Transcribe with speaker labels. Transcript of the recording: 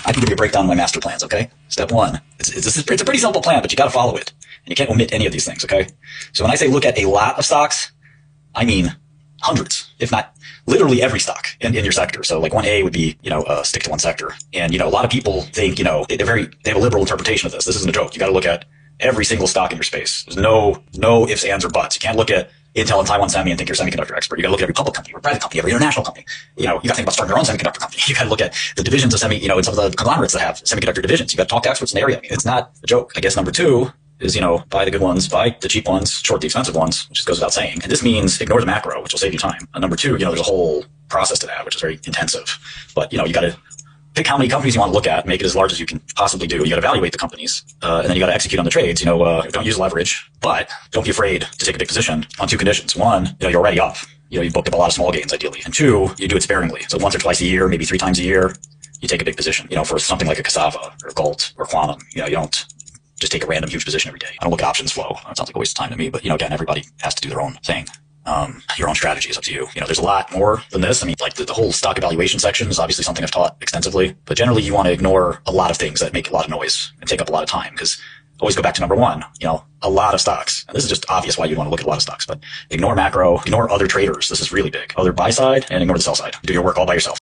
Speaker 1: I can give you a breakdown of my master plans, okay? Step one. It's a pretty simple plan, but you got to follow it. And you can't omit any of these things, okay? So when I say look at a lot of stocks, I mean hundreds, if not literally every stock in your sector. So like 1A would be, stick to one sector. And, a lot of people think, they have a liberal interpretation of this. This isn't a joke. You got to look at every single stock in your space. There's no ifs, ands, or buts. You can't look at Intel and Taiwan Semi and think you're a semiconductor expert. You got to look at every public company, every private company, every international company. You got to think about starting your own semiconductor company. You got to look at the divisions of and some of the conglomerates that have semiconductor divisions. You got to talk to experts in the area. I mean, it's not a joke. I guess number two is, buy the good ones, buy the cheap ones, short the expensive ones, which just goes without saying. And this means ignore the macro, which will save you time. And number two, there's a whole process to that, which is very intensive. But, you got to pick how many companies you want to look at, make it as large as you can possibly do. You got to evaluate the companies, and then you got to execute on the trades. Don't use leverage, but don't be afraid to take a big position on two conditions. One, you're already up. You've booked up a lot of small gains, ideally. And two, you do it sparingly. So once or twice a year, maybe 3 times a year, you take a big position. For something like a Cassava or Galt or Quantum, you don't just take a random huge position every day. I don't look at options flow. It sounds like a waste of time to me, but again, everybody has to do their own thing. Your own strategy is up to you. There's a lot more than this. I mean, like the whole stock evaluation section is obviously something I've taught extensively, but generally you want to ignore a lot of things that make a lot of noise and take up a lot of time, because always go back to number one, a lot of stocks. And this is just obvious why you want to look at a lot of stocks, but ignore macro, ignore other traders. This is really big. Other buy side, and ignore the sell side. Do your work all by yourself.